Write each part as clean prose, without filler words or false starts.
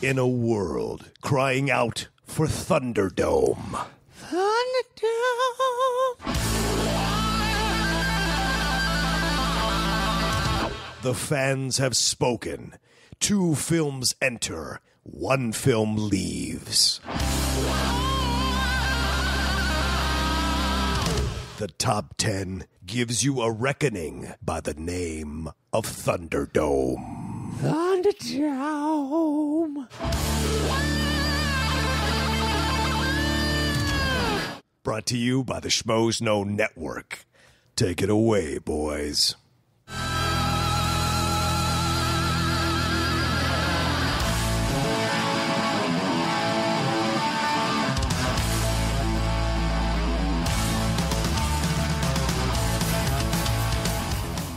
In a world crying out for Thunderdome. The fans have spoken. 2 films enter, 1 film leaves. The top 10 gives you a reckoning by the name of Thunderdome. Thunderdome. Brought to you by the Schmoes Know Network. Take it away, boys.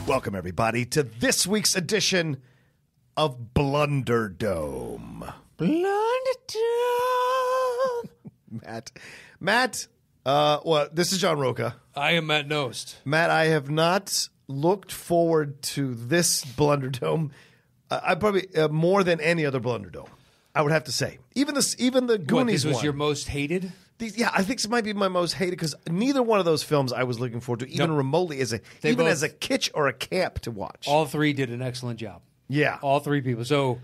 Welcome, everybody, to this week's edition of Blunderdome. Blunderdome. Matt, this is John Rocha. I am Matt Knost. Matt, I have not looked forward to this Blunderdome. I probably more than any other Blunderdome, I would have to say. Even the Goonies This was one. your most hated? I think this might be my most hated because neither one of those films I was looking forward to, even remotely, as a kitsch or a camp to watch. All 3 did an excellent job. Yeah. All 3 people. So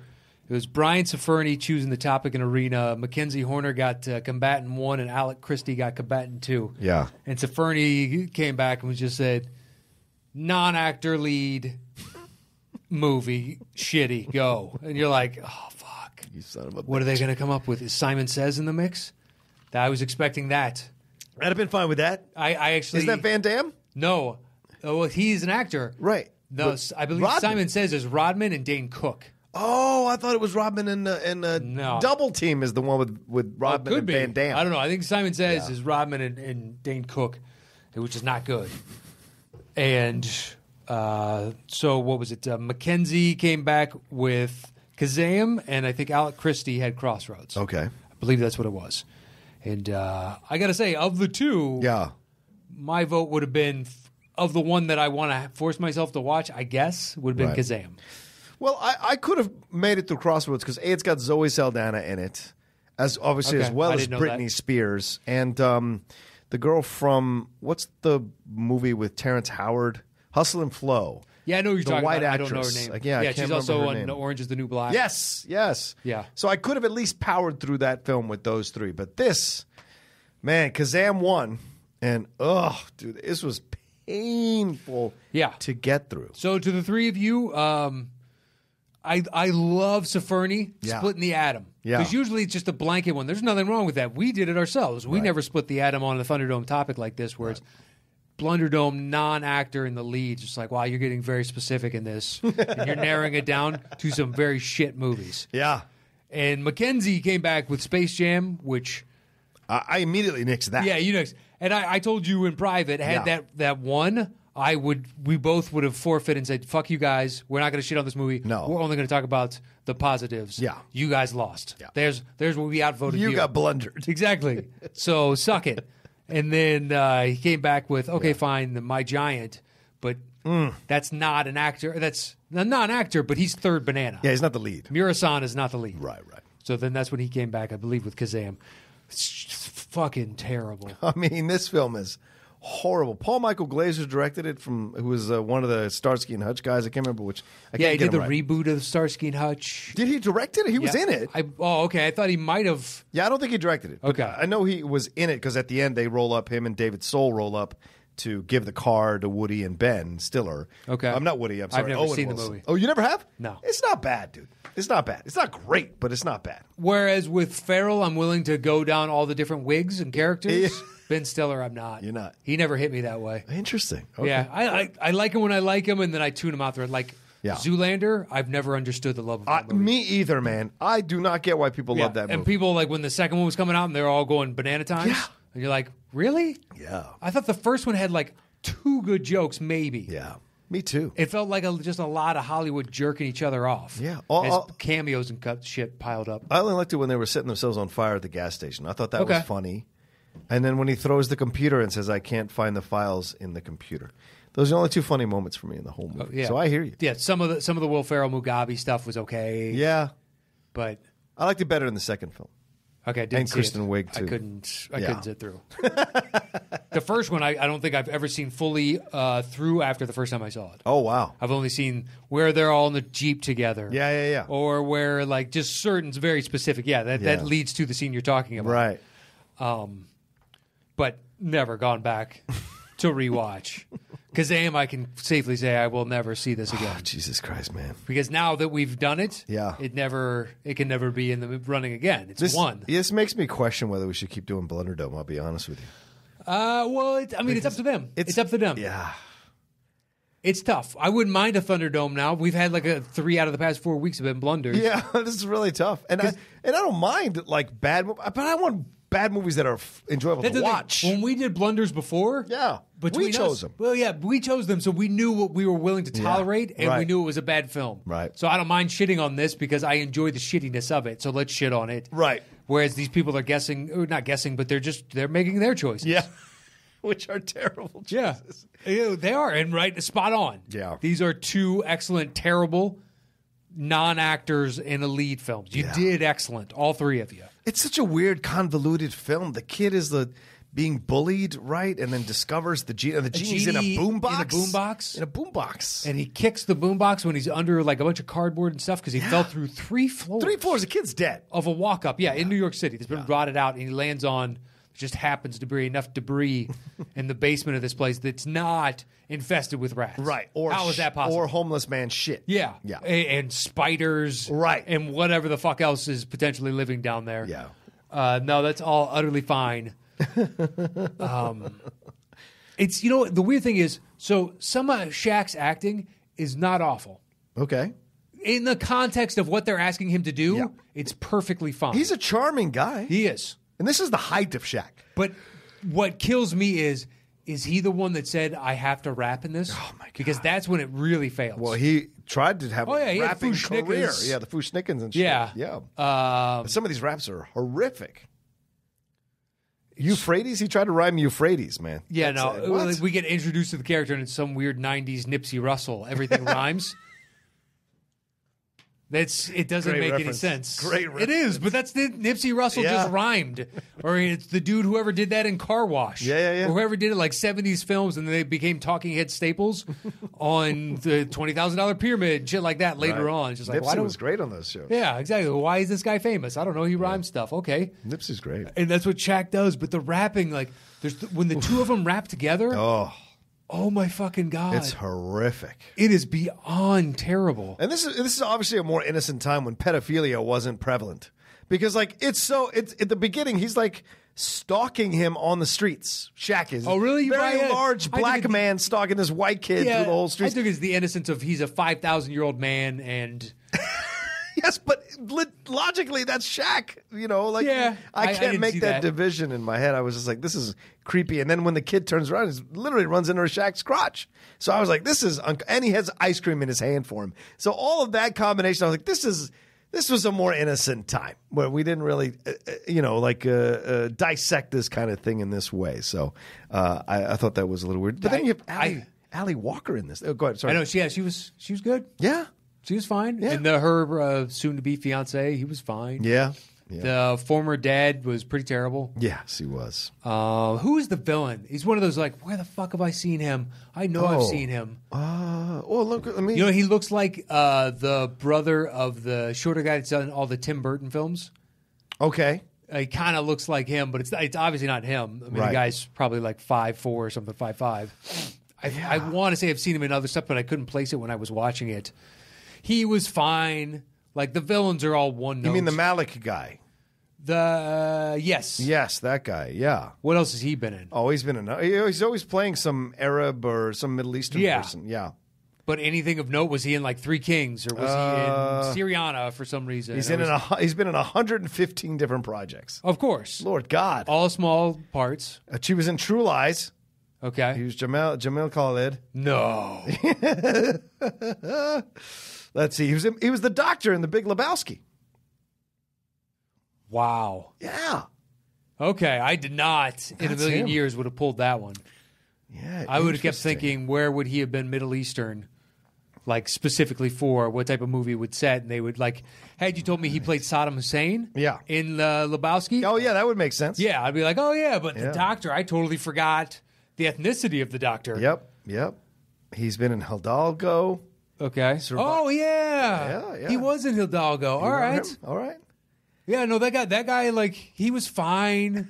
it was Brian Safferny choosing the topic and arena. Mackenzie Horner got combatant 1, and Alec Christie got combatant 2. Yeah. And Safferny came back and was just said, non-actor lead movie, shitty, go. And you're like, oh, fuck. You son of a bitch. What are they going to come up with? Is Simon Says in the mix? I was expecting that. I'd have been fine with that. I actually... Isn't that Van Damme? No. Oh, well, he's an actor. Right. No, But I believe Rodman. Simon Says is Rodman and Dane Cook. Oh, I thought it was Rodman and No. Double Team is the one with Rodman Could and be. Van Damme. I don't know. I think Simon Says is Rodman and Dane Cook, which is not good. And so what was it? Mackenzie came back with Kazaam, and I think Alec Christie had Crossroads. Okay. I believe that's what it was. And I got to say, of the 2, my vote would have been, of the one that I want to force myself to watch, I guess, would have been Right. Kazaam. Well, I could have made it through Crossroads because it's got Zoe Saldana in it, as well I as didn't know Britney that. Spears and the girl from what's the movie with Terrence Howard, Hustle and Flow. Yeah, I know who you're The talking white about. actress. I don't know her name. Like, I can't she's remember also her on name. Orange is the New Black. Yes. Yeah. So I could have at least powered through that film with those 3, but this, man, Kazaam won, and dude, this was painful. To get through. So to the 3 of you, I love Safferny splitting the atom. Yeah. Because usually it's just a blanket one. There's nothing wrong with that. We did it ourselves. We never split the atom on a Thunderdome topic like this where it's Blunderdome non-actor in the lead. Just like, wow, you're getting very specific in this. And you're narrowing it down to some very shit movies. Yeah. And Mackenzie came back with Space Jam, which... I immediately nixed that. Yeah, you know. And I told you in private, had that one... we both would have forfeited and said, fuck you guys, we're not going to shit on this movie. No. We're only going to talk about the positives. Yeah. You guys lost. Yeah. There's where we outvoted you. You got blundered. Exactly. So suck it. And then he came back with, okay, fine, My Giant, but that's not an actor. That's a non-actor, but he's third banana. Yeah, he's not the lead. Murasan is not the lead. Right. So then that's when he came back, I believe, with Kazaam. It's just fucking terrible. I mean, this film is horrible. Paul Michael Glazer directed it, who was one of the Starsky and Hutch guys. I can't remember which. He did the reboot of Starsky and Hutch. Did he direct it? He was in it. Okay. I thought he might have. Yeah, I don't think he directed it. Okay. I know he was in it because at the end him and David Soul roll up to give the car to Woody and Ben Stiller. Okay. I'm not Woody. I'm sorry. I've never Owen seen Wilson. the movie. Oh, you never have? No. It's not bad, dude. It's not bad. It's not great, but it's not bad. Whereas with Farrell, I'm willing to go down all the different wigs and characters. Yeah. Ben Stiller, I'm not. You're not. He never hit me that way. Interesting. Okay. Yeah, I like him when I like him, and then I tune him out there. Like Zoolander, I've never understood the love of that movie. Me either, man. I do not get why people love that movie. And people, like, when the second one was coming out, and they're all going banana times. Yeah. And you're like, really? Yeah. I thought the first one had, like, 2 good jokes, maybe. Yeah. Me too. It felt like just a lot of Hollywood jerking each other off. Yeah. As cameos and shit piled up. I only liked it when they were setting themselves on fire at the gas station. I thought that was funny. And then when he throws the computer and says, I can't find the files in the computer. Those are the only 2 funny moments for me in the whole movie. So I hear you. Yeah, some of the Will Ferrell Mugabe stuff was okay. Yeah. But I liked it better in the second film. Okay, I didn't and see Kristen it. Wiig too. I couldn't sit through. The first one, I don't think I've ever seen fully through after the first time I saw it. Oh wow! I've only seen where they're all in the Jeep together. Yeah. Or where like just certain very specific. Yeah, that leads to the scene you're talking about. Right. But never gone back to rewatch. Kazaam, I can safely say I will never see this again. Oh, Jesus Christ, man! Because now that we've done it, it can never be in the running again. One. This makes me question whether we should keep doing Blunderdome. I'll be honest with you. Well, it's up to them. It's up to them. Yeah. It's tough. I wouldn't mind a Thunderdome now. We've had like 3 out of the past 4 weeks have been blunders. Yeah, this is really tough. And I don't mind like bad, but I want bad movies that are enjoyable to watch. When we did blunders before, we chose them. Well, yeah, we chose them, so we knew what we were willing to tolerate, and we knew it was a bad film. Right. So I don't mind shitting on this because I enjoy the shittiness of it. So let's shit on it. Right. Whereas these people are guessing, or not guessing, but they're making their choices. Yeah. Which are terrible choices. Yeah, they are, and spot on. Yeah. These are 2 excellent, terrible non-actors in a lead films. You did excellent, all 3 of you. It's such a weird, convoluted film. The kid is being bullied, right, and then discovers the genie. The genie's in a boombox. In a boombox. And he kicks the boombox when he's under like a bunch of cardboard and stuff because he fell through 3 floors. 3 floors. The kid's dead. Of a walk-up, in New York City. That's been rotted out, and he lands on... just happens to be enough debris in the basement of this place that's not infested with rats. Right. How is that possible? Or homeless man shit. Yeah. And spiders. Right. And whatever the fuck else is potentially living down there. Yeah. No, that's all utterly fine. It's, the weird thing is, so some of Shaq's acting is not awful. Okay. In the context of what they're asking him to do, it's perfectly fine. He's a charming guy. He is. And this is the height of Shaq. But what kills me is he the one that said, I have to rap in this? Oh, my God. Because that's when it really fails. Well, he tried to have a rapping career. Snickers. Yeah, the Foo Snickens and shit. Yeah. But some of these raps are horrific. Euphrates? He tried to rhyme Euphrates, man. Yeah, we get introduced to the character and it's some weird 90s Nipsey Russell. Everything rhymes. It doesn't Great make reference. any sense. Great reference. It is, but that's Nipsey Russell just rhymed. Or it's the dude whoever did that in Car Wash. Yeah. Or whoever did it like 70s films and they became talking head staples on the $20,000 pyramid and shit like that later on. It's just like, Nipsey was great on those shows. Yeah, exactly. Why is this guy famous? I don't know. He rhymes stuff. Okay. Nipsey's great. And that's what Shaq does. But the rapping, like, when the 2 of them rap together. Oh my fucking God. It's horrific. It is beyond terrible. And this is obviously a more innocent time when pedophilia wasn't prevalent. Because like it's at the beginning he's like stalking him on the streets. Shaq is. Oh really? Very large black man stalking this white kid through the whole streets. I think it's the innocence of he's a 5,000-year-old man and yes, but logically that's Shaq, I can't make that division in my head. I was just like, this is creepy. And then when the kid turns around, he literally runs into Shaq's crotch. So I was like, this is, and he has ice cream in his hand for him. So all of that combination, I was like, this was a more innocent time where we didn't really, dissect this kind of thing in this way. So I thought that was a little weird. But then you have Ally Walker in this. Oh, go ahead. Sorry. I know. She was good. Yeah. She was fine. Yeah. And her soon-to-be fiance, he was fine. Yeah. The former dad was pretty terrible. Yes, he was. Who is the villain? He's one of those like, where the fuck have I seen him? I know I've seen him. Look, I mean, he looks like the brother of the shorter guy that's done all the Tim Burton films. Okay. He kind of looks like him, but it's obviously not him. I mean, the guy's probably like 5'4" or something, 5'5". I want to say I've seen him in other stuff, but I couldn't place it when I was watching it. He was fine. Like, the villains are all one note. You mean the Malik guy? Yes. Yes, that guy, yeah. What else has he been in? Oh, he's been in... He's always playing some Arab or some Middle Eastern person, yeah. But anything of note, was he in, like, Three Kings? Or was he in Syriana for some reason? He's been in 115 different projects. Of course. Lord God. All small parts. She was in True Lies. Okay. He was Jamil Khalid. No. Let's see. He was the doctor in The Big Lebowski. Wow. Yeah. Okay, I did not in a million years would have pulled that one. Yeah. I would have kept thinking, where would he have been Middle Eastern? like specifically for what type of movie it would set, and they would like. Had you told me he played Saddam Hussein, in Lebowski, oh yeah, that would make sense. Yeah, I'd be like, oh yeah, but the doctor, I totally forgot the ethnicity of the doctor. Yep. He's been in Hidalgo. Okay. Oh yeah, he was in Hidalgo. All right. Yeah, no, that guy, like, he was fine.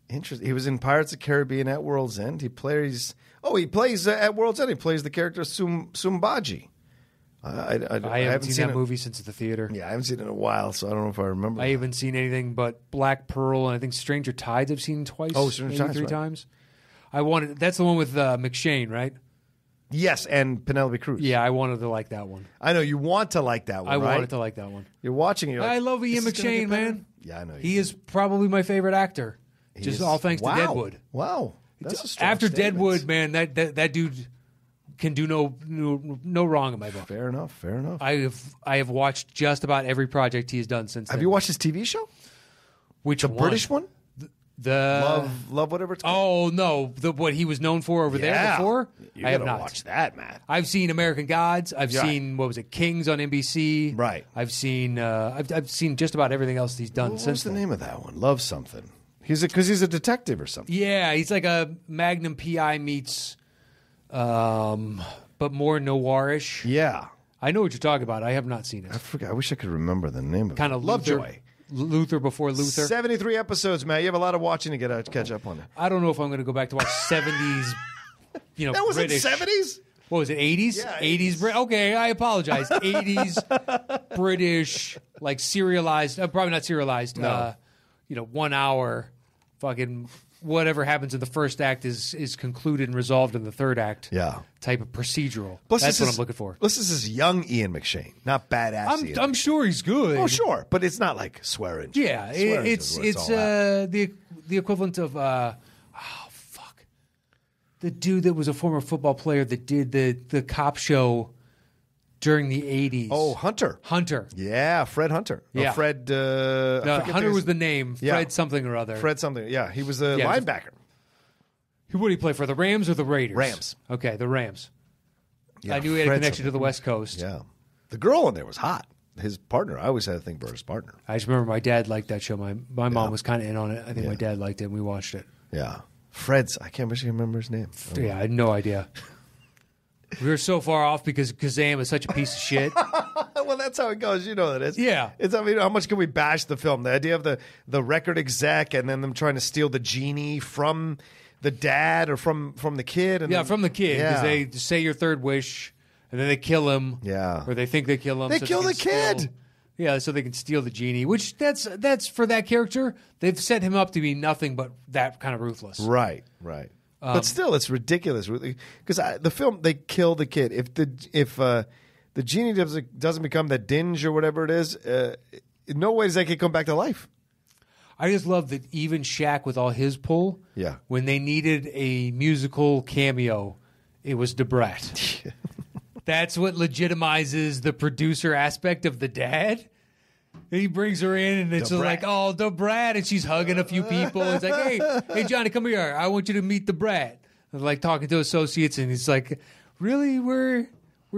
Interesting. He was in Pirates of the Caribbean at World's End. He plays at World's End. He plays the character Sumbaji. I haven't seen that movie since the theater. Yeah, I haven't seen it in a while, so I don't know if I remember. I haven't seen anything but Black Pearl, and I think Stranger Tides I've seen twice. Oh, Stranger Tides, 3 times. That's the one with McShane, right? Yes, and Penelope Cruz. Yeah, I wanted to like that one. I know you want to like that one. I right? wanted to like that one. You're watching it. Like, I love Ian McShane, man. Yeah, I know. He is probably my favorite actor. All thanks to Deadwood. Wow, that's a strong after statement. Deadwood, man, that dude can do no wrong in my book. Fair enough. I have watched just about every project he's done since. Have you watched his TV show? Which the one? British one? The love whatever it's called. Oh no, what he was known for over there before. I have not watched that, Matt. I've seen American Gods. I've seen what was it, Kings on NBC. Right. I've seen I've seen just about everything else he's done since. What's the name of that one? Love something. Because he's a detective or something. Yeah, he's like a Magnum PI meets, but more noirish. Yeah, I know what you're talking about. I have not seen it. I forgot. I wish I could remember the name of it. Kind of Lovejoy. Luther before Luther. 73 episodes, Matt. You have a lot of watching to catch up on. I don't know if I'm going to go back to watch 70s. That was British. in 70s. What was it? 80s? Yeah, 80s. Okay, I apologize. 80s British, like serialized. Probably not serialized. No. 1 hour. Fucking whatever happens in the first act is concluded and resolved in the third act. Yeah. Type of procedural. Plus, that's what I'm looking for. This is young Ian McShane, not badass. I'm sure he's good. Oh, sure, but it's not like swearing. Yeah, it's the equivalent of the dude that was a former football player that did the cop show during the 80s. Oh, Hunter. Yeah, Fred Hunter. Yeah. Fred. Hunter was the name. Fred something or other. Fred something. Yeah, he was the linebacker. Who would he play for? The Rams or the Raiders? Rams. Okay, the Rams. Yeah, I knew he had a connection to the West Coast. Yeah. The girl in there was hot. His partner. I always had a thing for his partner. I just remember my dad liked that show. My mom was kind of in on it. I think my dad liked it, and we watched it. Yeah. Fred's. I can't remember his name. Yeah, I had no idea. We were so far off because Kazaam is such a piece of shit. Well, that's how it goes. You know that is. Yeah. How much can we bash the film? The idea of the record exec and then them trying to steal the genie from the dad or from the kid. And from the kid. Because they say your third wish and then they kill him. Yeah. Or they think they kill him. They kill the kid. Yeah, so they can steal the genie, which that's for that character. They've set him up to be nothing but that kind of ruthless. Right. But still, it's ridiculous because the film they kill the kid. If the genie doesn't become that dinge or whatever it is, in no ways they can come back to life. I just love that even Shaq with all his pull. Yeah. When they needed a musical cameo, it was Debrat. That's what legitimizes the producer aspect of the dad. And he brings her in, and it's like, oh, the brat, and she's hugging a few people. It's like, hey, Johnny, come here. I want you to meet the brat. And like talking to associates, and he's like, really, we're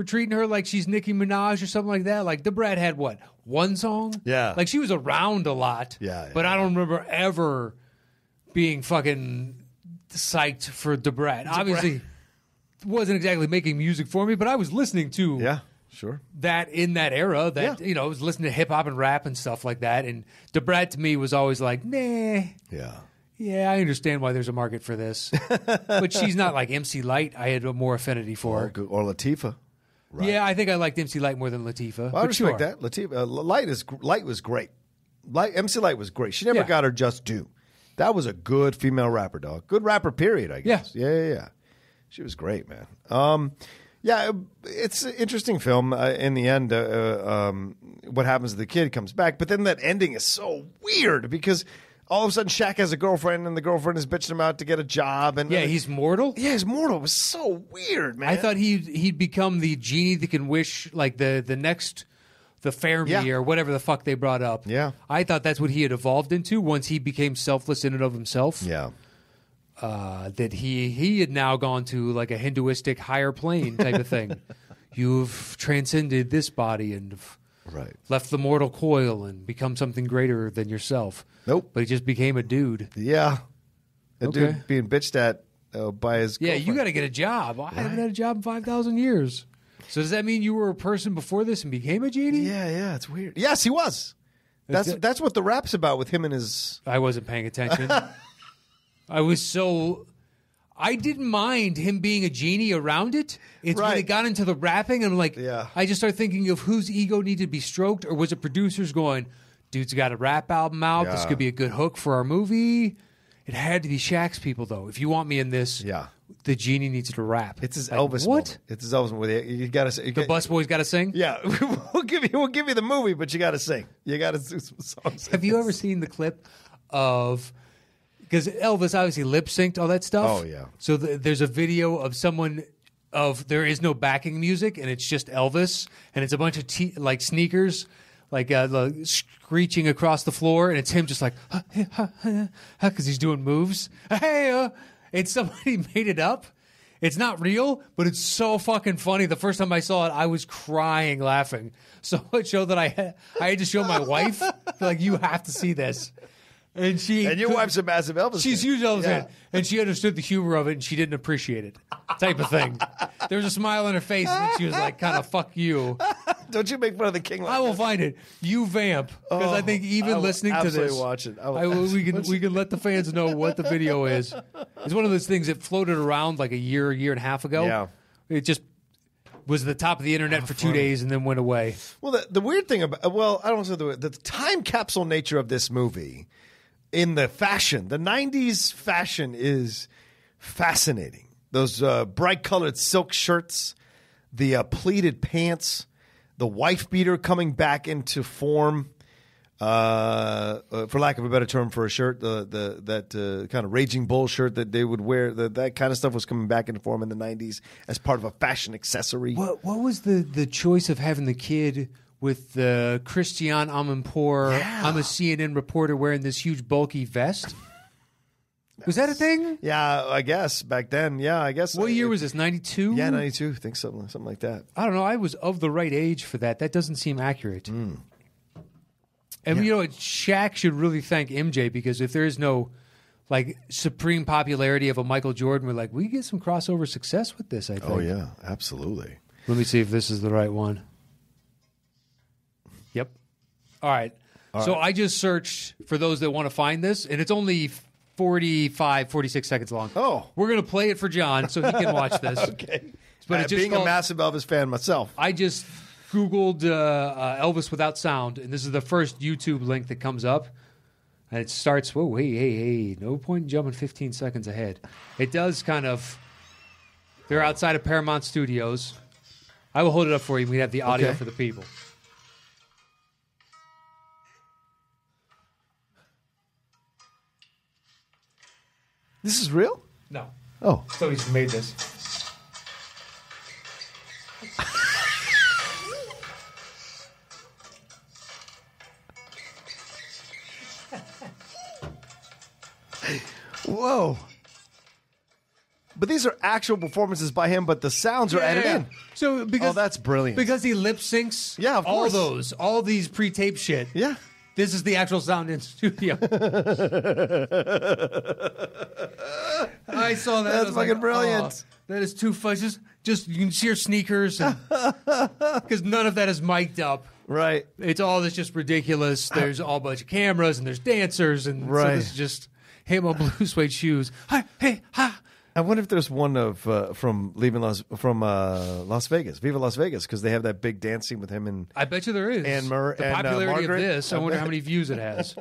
treating her like she's Nicki Minaj or something like that. Like the brat had what, one song? Yeah, like she was around a lot. Yeah, but I don't remember ever being fucking psyched for the brat. Obviously, wasn't exactly making music for me, but I was listening to. Yeah. Sure. That in that era, I was listening to hip hop and rap and stuff like that, and Debrat to me was always like, nah. Yeah, I understand why there's a market for this, but she's not like MC Light. I had more affinity for her. Or Latifah. Right. Yeah, I think I liked MC Light more than Latifah. Well, I respect that. Latifah, Light was great. MC Light was great. She never got her just due. That was a good female rapper, dog. Good rapper, period. I guess. Yeah. She was great, man. Yeah, it's an interesting film. In the end, what happens to the kid comes back. But then that ending is so weird because all of a sudden Shaq has a girlfriend and the girlfriend is bitching him out to get a job. And he's mortal? Yeah, he's mortal. It was so weird, man. I thought he'd become the genie that can wish, like the next... the Fermi or whatever the fuck they brought up. Yeah. I thought that's what he had evolved into once he became selfless in and of himself. Yeah. that he had now gone to like a Hinduistic higher plane type of thing. You've transcended this body and left the mortal coil and become something greater than yourself. Nope. But he just became a dude. Yeah. A dude being bitched at by his girlfriend. You got to get a I haven't had a job in 5,000 years. So does that mean you were a person before this and became a genie? Yeah, it's weird. Yes, he was. That's what the rap's about with him and his... I wasn't paying attention. I didn't mind him being a genie around it. It's when it got into the rapping, and I'm like, I just started thinking of whose ego needed to be stroked, or was it producers going, dude's got a rap album out, this could be a good hook for our movie. It had to be Shaq's people, though. If you want me in this, the genie needs to rap. It's his Elvis moment. It's his Elvis moment. You got to the busboy's got to sing? Yeah. we'll give you the movie, but you got to sing. You got to do some songs. Have you ever seen the clip of... Because Elvis obviously lip-synced all that stuff. Oh, yeah. So there's a video of there is no backing music, and it's just Elvis, and it's a bunch of sneakers, screeching across the floor, and it's him just like, because he's doing moves. And somebody made it up. It's not real, but it's so fucking funny. The first time I saw it, I was crying laughing. So much so that I had to show my wife, like, you have to see this. And your wife's a massive Elvis She's fan. huge Elvis fan. And she understood the humor of it, and she didn't appreciate it, type of thing. There was a smile on her face, and she was like, kind of, fuck you. Don't you make fun of the king like I will this. find it. You vamp. Because I think even listening to this, watch it. we can let the fans know what the video is. It's one of those things that floated around like a year and a half ago. Yeah. It just was the top of the internet for 2 days and then went away. Well, the weird thing about, I don't know, the time capsule nature of this movie in the 90s fashion is fascinating. Those bright colored silk shirts, the pleated pants, the wife beater coming back into form, for lack of a better term for a shirt, that kind of Raging Bull shirt that they would wear, that kind of stuff was coming back into form in the 90s as part of a fashion accessory. What was the choice of having the kid with the Christian Amanpour, I'm a CNN reporter wearing this huge bulky vest? Was that a thing? Yeah, I guess back then. Yeah, I guess. What year was this? 92? Yeah, 92. I think something like that. I don't know. I was of the right age for that. That doesn't seem accurate. And you know, Shaq should really thank MJ, because if there is no supreme popularity of a Michael Jordan, we get some crossover success with this, I think. Oh, yeah, absolutely. Let me see if this is the right one. Yep. All right. So I just searched for those that want to find this, and it's only 46 seconds long. Oh. We're going to play it for John so he can watch this. Okay. But being a massive Elvis fan myself. I just Googled Elvis without sound, and this is the first YouTube link that comes up. And it starts, whoa, hey, no point in jumping 15 seconds ahead. It does kind of, they're outside of Paramount Studios. I will hold it up for you. We have the audio for the people. This is real? No. Oh. So he's made this. Whoa. But these are actual performances by him, but the sounds are added in. So because that's brilliant. Because he lip syncs of course. all these pre-taped shit. Yeah. This is the actual sound in studio. I saw that. That's fucking brilliant. That is too fun. Just you can see her sneakers, because none of that is mic'd up. Right. It's all this just ridiculous. There's all a bunch of cameras and there's dancers, and so this is just him on blue suede shoes. Hi, hey, ha. I wonder if there's one of from Las Vegas, Viva Las Vegas, because they have that big dance scene with him and I bet you there is. And the popularity of this, I wonder how many views it has.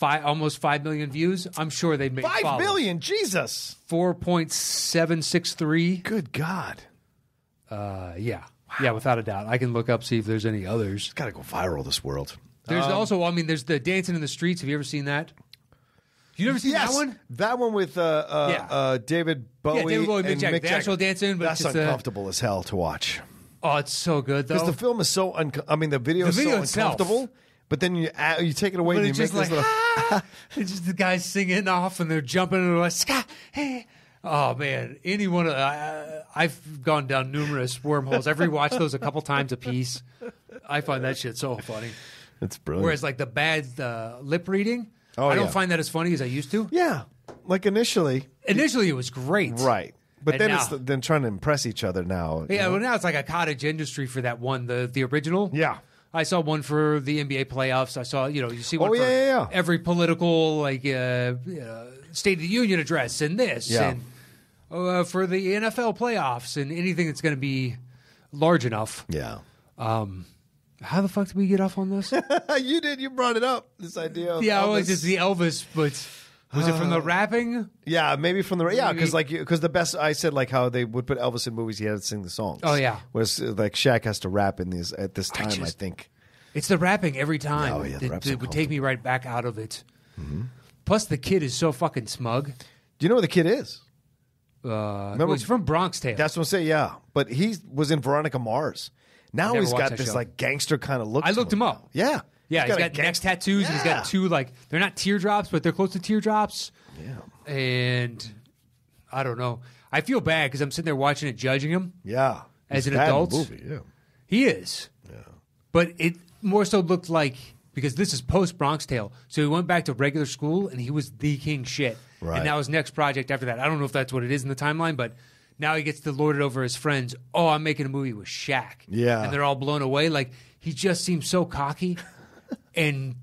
Almost 5 million views. I'm sure they made 5 million. Jesus, 4.763. Good God. Yeah, without a doubt. I can look up, see if there's any others. It's got to go viral. This world. There's also, there's the Dancing in the Streets. Have you ever seen that? You never seen that one? That one with David Bowie. Yeah, David Bowie, and Mick Jagger. The actual dancing, but that's just uncomfortable as hell to watch. Oh, it's so good though. Because the film is so the video is so itself. uncomfortable. But then you take it away but and you make this little... it's just the guys singing off and they're jumping and they're like, Ska, hey. Oh, man. I've gone down numerous wormholes. I've rewatched those a couple times a piece. I find that shit so funny. It's brilliant. Whereas, like, the bad lip reading, I don't find that as funny as I used to. Yeah. Like, initially... Initially, it was great. Right. But And then now- it's then trying to impress each other now. Yeah, well, now it's like a cottage industry for that one, the original. Yeah. I saw one for the NBA playoffs. I saw, you see one for yeah. every political, like, State of the Union address and this. Yeah. And for the NFL playoffs and anything that's going to be large enough. Yeah. How the fuck did we get off on this? You did. You brought it up, this idea of Yeah, Elvis. it was just the Elvis, but was it from the rapping? Yeah, maybe from the... Yeah, because the best... I said, like, how they would put Elvis in movies, he had to sing the songs. Oh, yeah. Whereas, like, Shaq has to rap in these at this time, I think. It's the rapping every time. Oh, yeah, the rap's so that would take me right back out of it. Mm-hmm. Plus, the kid is so fucking smug. Do you know who the kid is? Remember, he's from Bronx Tale. That's what I'm saying, yeah. But he was in Veronica Mars. Now never he's watched got that this, show. like, gangster kind of look I to looked him up. Yeah. Yeah, he's got neck tattoos, and he's got two, like, they're not teardrops, but they're close to teardrops. Yeah. And I don't know. I feel bad because I'm sitting there watching it, judging him. Yeah. As He's an bad in the adult. movie, yeah. He is. Yeah. But it more so looked like, because this is post Bronx Tale, so he went back to regular school, and he was the king shit. Right. And now his next project after that, I don't know if that's what it is in the timeline, but now he gets to lord it over his friends. Oh, I'm making a movie with Shaq. Yeah. And they're all blown away. Like, he just seems so cocky. And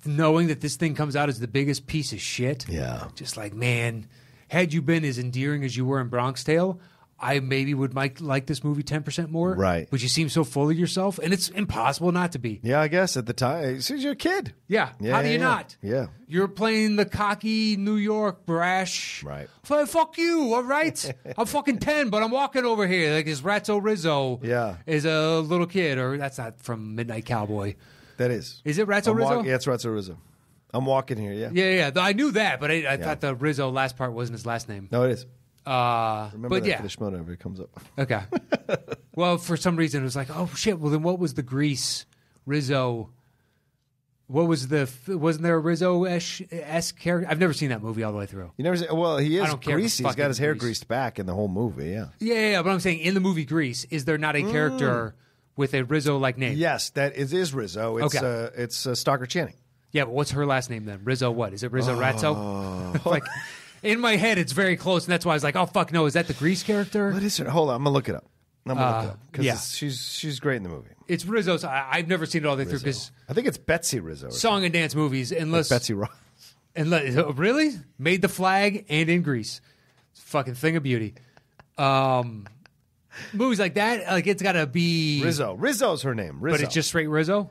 knowing that this thing comes out as the biggest piece of shit. Yeah. Just like, man, had you been as endearing as you were in Bronx Tale, I maybe would like this movie 10% more. Right. But you seem so full of yourself, and it's impossible not to be. Yeah, I guess at the time. Since you're a kid. Yeah. How do you not? Yeah. You're playing the cocky New York brash. Right. Fuck you, all right? I'm fucking 10, but I'm walking over here like this Ratso Rizzo is a little kid. Or that's not from Midnight Cowboy. That is. Is it Ratso Rizzo? Yeah, it's Ratso Rizzo. I'm walking here, yeah. Yeah. I knew that, but I thought the Rizzo last part wasn't his last name. No, it is. Remember that yeah. for the schmo whenever it comes up. Okay. Well, for some reason, it was like, oh, shit. Well, then what was the Grease Rizzo? What was wasn't there a Rizzo-esque character? I've never seen that movie all the way through. You never. Well, he is greasy. He's got his hair Grease. greased back in the whole movie. Yeah. Yeah. But I'm saying in the movie Grease, is there not a character with a Rizzo-like name? Yes, that is Rizzo. It's it's Stalker Channing. Yeah, but what's her last name then? Rizzo what? Is it Rizzo Ratso? Like, in my head, it's very close, and that's why I was like, oh, fuck no, is that the Grease character? What is her? Hold on, I'm going to look it up. Because yeah. she's great in the movie. It's Rizzo's. I've never seen it all the way through because I think it's Betsy Rizzo. Song and dance movies, unless Betsy Ross. Really? Made the Flag and in Grease. It's a fucking thing of beauty. Movies like that, like it's got to be Rizzo. Rizzo's her name. Rizzo. But it's just straight Rizzo?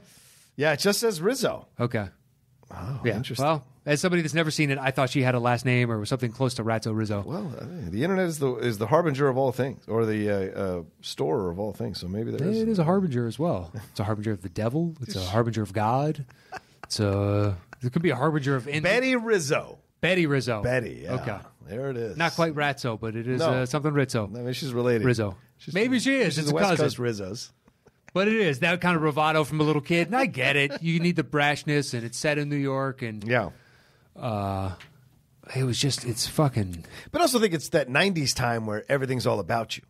Yeah, it just says Rizzo. Okay. Oh, yeah. interesting. Well, as somebody that's never seen it, I thought she had a last name or was something close to Ratso Rizzo. Well, the internet is the harbinger of all things, or the storer of all things. So maybe there is. It is a harbinger as well. It's a harbinger of the devil. It's a harbinger of God. It could be a harbinger of Betty Rizzo. Betty Rizzo. Betty. Yeah. Okay. There it is. Not quite Ratso, but it is something Rizzo. I mean, she's related. Rizzo. Maybe she is. She's It's a West cousin. Coast Rizzos. But it is that kind of bravado from a little kid, and I get it. You need the brashness, and it's set in New York, and Yeah. it's fucking. But I also think it's that '90s time where everything's all about you.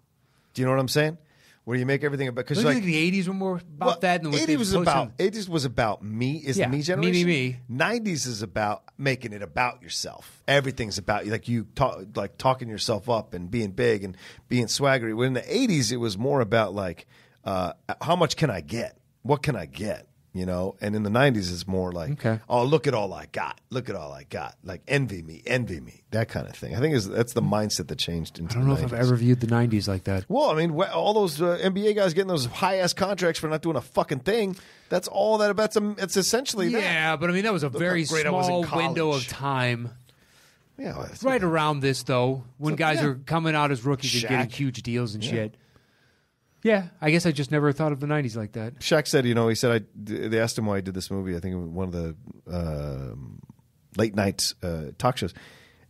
Do you know what I'm saying? Where you make everything about because Don't you like think the '80s were more about that than what they 80s was about me. Is Yeah, the me generation? me. '90s is about making it about yourself. Everything's about you. Like you talking yourself up and being big and being swaggery. When in the '80s, it was more about like how much can I get? What can I get? You know, and in the '90s, it's more like, oh, look at all I got. Look at all I got. Like, envy me, that kind of thing. I think that's the mindset that changed into I don't know the 90s. if I've ever viewed the '90s like that. Well, I mean, all those NBA guys getting those high-ass contracts for not doing a fucking thing, that's all that about them. It's essentially that. Yeah, but I mean, that was a very small window of time. Yeah, right around this, though, when guys are coming out as rookies Shaq. and getting huge deals and shit. Yeah, I guess I just never thought of the '90s like that. Shaq said, they asked him why he did this movie. I think it was one of the late night talk shows,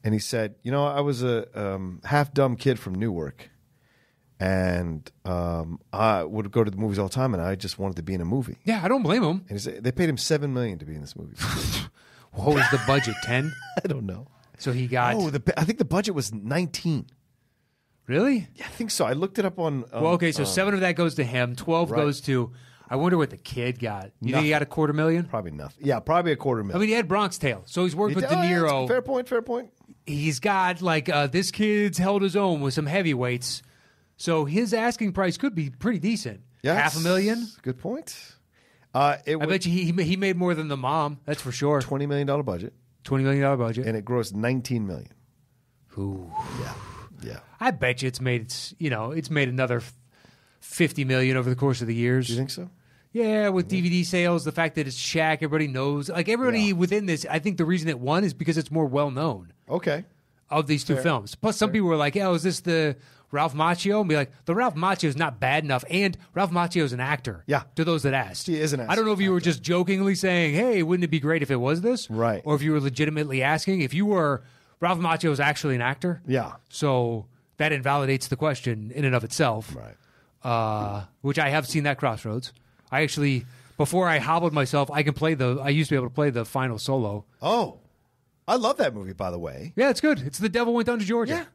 and he said, I was a half dumb kid from Newark, And I would go to the movies all the time, and I just wanted to be in a movie. Yeah, I don't blame him. And they paid him $7 million to be in this movie. What was the budget? 10? I don't know. So he got. I think the budget was 19. Really? Yeah, I think so. I looked it up on. Well, okay, so 7 of that goes to him. 12 goes to. I wonder what the kid got. You think he got $250,000? Probably nothing. Yeah, probably $250,000. I mean, he had Bronx Tale, so he's worked with De Niro. Yeah, fair point. He's got this kid's held his own with some heavyweights, so his asking price could be pretty decent. Yeah, $500,000. Good point. I bet you he made more than the mom. That's for sure. $20 million budget. $20 million budget, and it grossed $19 million. Ooh, yeah. I bet you it's made another $50 million over the course of the years. Do you think so? Yeah, with DVD sales, the fact that it's Shaq, everybody knows. Like everybody within this, I think the reason it won is because it's more well known. Okay. Of these two films. Plus, some people were like, "Oh, is this the Ralph Macchio?" And be like, "The Ralph Macchio is not bad enough." And Ralph Macchio is an actor. Yeah. To those that asked, he is an actor. I don't know if you were just jokingly saying, "Hey, wouldn't it be great if it was this?" Right. Or if you were legitimately asking. If you were, Ralph Macchio is actually an actor. Yeah. So that invalidates the question in and of itself. Right. Which I have seen that Crossroads. I actually, before I hobbled myself, I used to be able to play the final solo. Oh. I love that movie, by the way. Yeah, it's good. It's The Devil Went Down to Georgia. Yeah.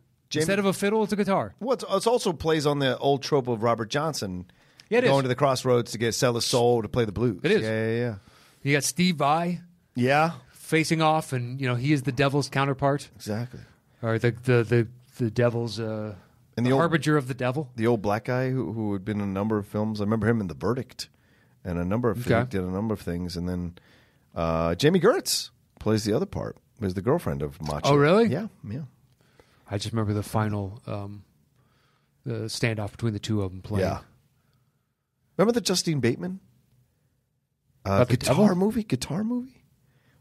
Instead of a fiddle, it's a guitar. Well, it also plays on the old trope of Robert Johnson going to the crossroads to sell his soul to play the blues. It is. Yeah. You got Steve Vai. Yeah. Facing off, and he is the devil's counterpart. Exactly. Or the devil's and the harbinger of the devil. The old black guy who had been in a number of films. I remember him in The Verdict, and did a number of things. And then Jamie Gertz plays the other part. Was the girlfriend of Macchio. Oh, really? Yeah. I just remember the final the standoff between the two of them playing. Yeah. Remember the Justine Bateman guitar movie, where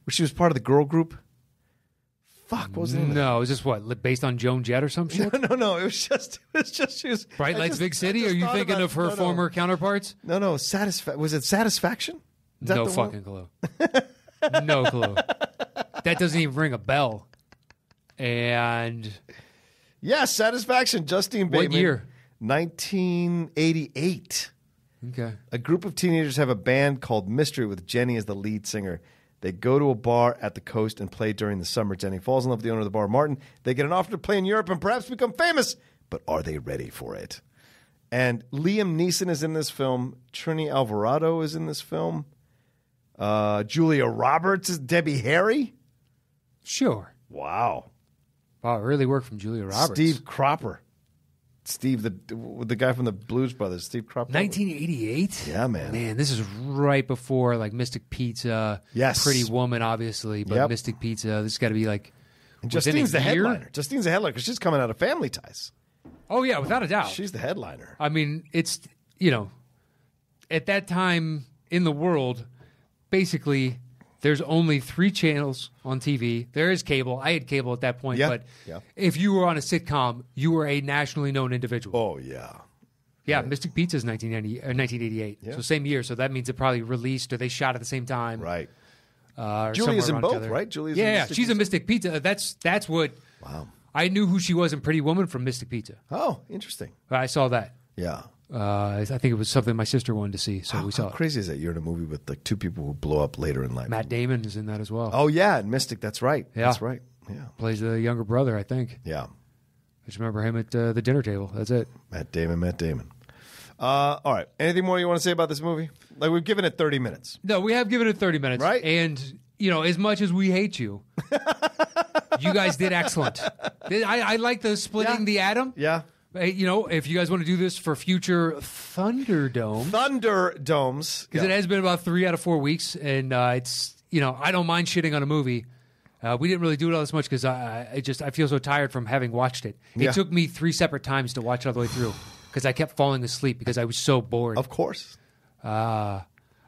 she was part of the girl group? Fuck, what was it? No, is this what, based on Joan Jett or some shit? No. It was just she was Bright Lights, Big City. Are you thinking of her former counterparts? No. Was it Satisfaction? No fucking clue. No clue. That doesn't even ring a bell. And yes, Satisfaction. Justine Bateman. What year? 1988. Okay. A group of teenagers have a band called Mystery with Jenny as the lead singer. They go to a bar at the coast and play during the summer. Jenny falls in love with the owner of the bar, Martin. They get an offer to play in Europe and perhaps become famous. But are they ready for it? And Liam Neeson is in this film. Trini Alvarado is in this film. Julia Roberts is Debbie Harry. Sure. Wow. Wow, it really worked from Julia Roberts. Steve Cropper. Steve, the guy from the Blues Brothers, Steve Cropper. 1988? Yeah, man. Man, this is right before Mystic Pizza. Yes. Pretty Woman, obviously, but Mystic Pizza. This has got to be And Justine's the headliner. Justine's the headliner because she's coming out of Family Ties. Oh, yeah, without a doubt. She's the headliner. I mean, it's, at that time in the world, basically, there's only 3 channels on TV. There is cable. I had cable at that point. But if you were on a sitcom, you were a nationally known individual. Oh, yeah. Yeah, right. Mystic Pizza is 1988. Yeah. So same year. So that means it probably released or they shot at the same time. Right. Julia's in both, right? She's a Mystic Pizza. That's what... Wow. I knew who she was in Pretty Woman from Mystic Pizza. Oh, interesting. I saw that. Yeah. I think it was something my sister wanted to see, so we saw it. How crazy is that? You're in a movie with 2 people who blow up later in life. Matt Damon is in that as well. Oh, yeah, and Mystic, that's right. Yeah. That's right. Yeah. Plays the younger brother, I think. Yeah. I just remember him at the dinner table. That's it. Matt Damon. All right. Anything more you want to say about this movie? We've given it 30 minutes. No, we have given it 30 minutes. Right. And, as much as we hate you, you guys did excellent. I like the splitting the atom. Yeah. If you guys want to do this for future Thunderdomes. Because it has been about 3 out of 4 weeks, and it's, I don't mind shitting on a movie. We didn't really do it all this much because I feel so tired from having watched it. It took me 3 separate times to watch it all the way through because I kept falling asleep because I was so bored. Of course. I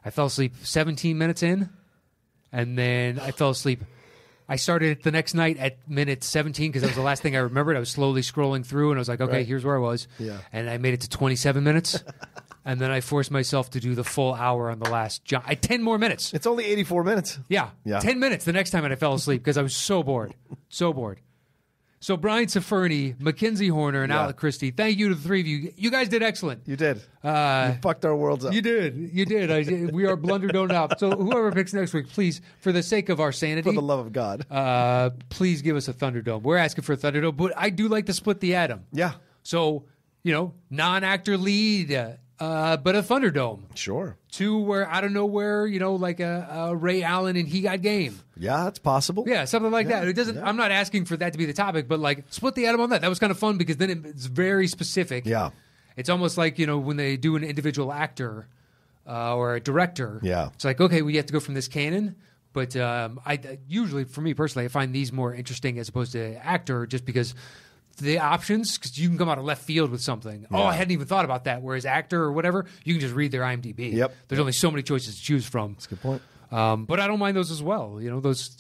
fell asleep 17 minutes in, and then I fell asleep. I started it the next night at minute 17 because that was the last thing I remembered. I was slowly scrolling through, and I was like, okay, here's where I was. Yeah. And I made it to 27 minutes, and then I forced myself to do the full hour on the last jump. 10 more minutes. It's only 84 minutes. Yeah. 10 minutes the next time, and I fell asleep because I was so bored. So bored. So Brian Safferny, Mackenzie Horner, and Alec Christie, thank you to the three of you. You guys did excellent. You did. You fucked our worlds up. You did. We are Blunderdome up. So whoever picks next week, please, for the sake of our sanity. For the love of God. Please give us a Thunderdome. We're asking for a Thunderdome, but I do like to split the atom. Yeah. So, non-actor lead, but a Thunderdome. Sure. To where, I don't know where, like a Ray Allen and He Got Game. Yeah, that's possible. Yeah, something like that. It doesn't. Yeah. I'm not asking for that to be the topic, but like split the atom on that. That was kind of fun because then it's very specific. Yeah. It's almost like, when they do an individual actor or a director. Yeah. It's like, okay, we have to go from this canon. But I usually, for me personally, I find these more interesting as opposed to actor just because the options, because you can come out of left field with something. Yeah. Oh, I hadn't even thought about that. Whereas actor or whatever, you can just read their IMDb. Yep. There's only so many choices to choose from. That's a good point. But I don't mind those as well. Those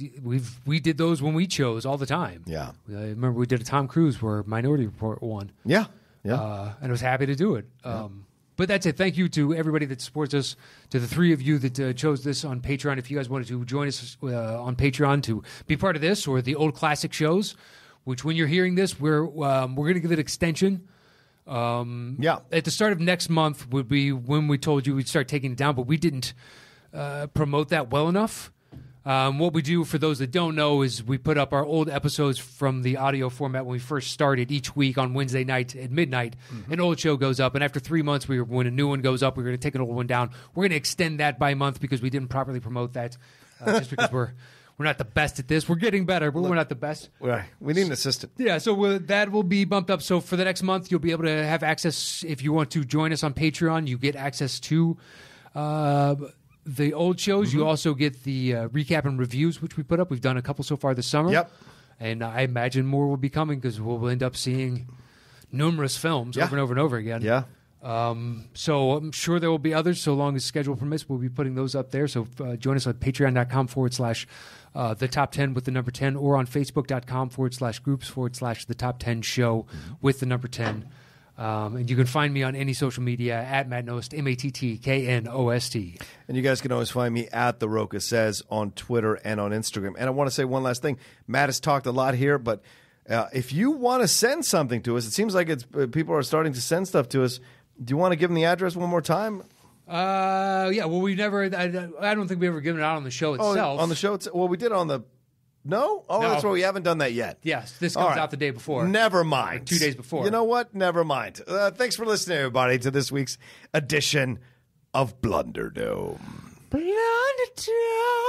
we did those when we chose all the time. Yeah. I remember we did a Tom Cruise where Minority Report won. Yeah. Yeah. And I was happy to do it. Yeah. But that's it. Thank you to everybody that supports us, to the three of you that chose this on Patreon. If you guys wanted to join us on Patreon to be part of this or the old classic shows, which when you're hearing this, we're going to give it extension. At the start of next month would be when we told you we'd start taking it down, but we didn't promote that well enough. What we do, for those that don't know, is we put up our old episodes from the audio format when we first started each week on Wednesday night at midnight. Mm-hmm. An old show goes up, and after 3 months, when a new one goes up, we're going to take an old one down. We're going to extend that by month because we didn't properly promote that, just because we're not the best at this. We're getting better, but we're not the best. Right. We need an assistant. Yeah, so that will be bumped up. So for the next month, you'll be able to have access. If you want to join us on Patreon, you get access to the old shows. Mm-hmm. You also get the recap and reviews, which we put up. We've done a couple so far this summer. Yep. And I imagine more will be coming because we'll end up seeing numerous films over and over and over again. Yeah. So I'm sure there will be others. So long as schedule permits, we'll be putting those up there. So join us on patreon.com/the top 10 with the number 10, or on facebook.com/groups/the top 10 show with the number 10. And you can find me on any social media at Matt Knost, MattkNost. And you guys can always find me at The Rocha Says on Twitter and on Instagram. And I want to say one last thing. Matt has talked a lot here, but if you want to send something to us, it seems like people are starting to send stuff to us. Do you want to give them the address one more time? Yeah. Well, we never. I don't think we ever given it out on the show itself. On the show itself? Well, we did on the. No? Oh, no. That's right. We haven't done that yet. Yes. This comes out the day before. Never mind. 2 days before. You know what? Never mind. Thanks for listening, everybody, to this week's edition of Blunderdome. Blunderdome.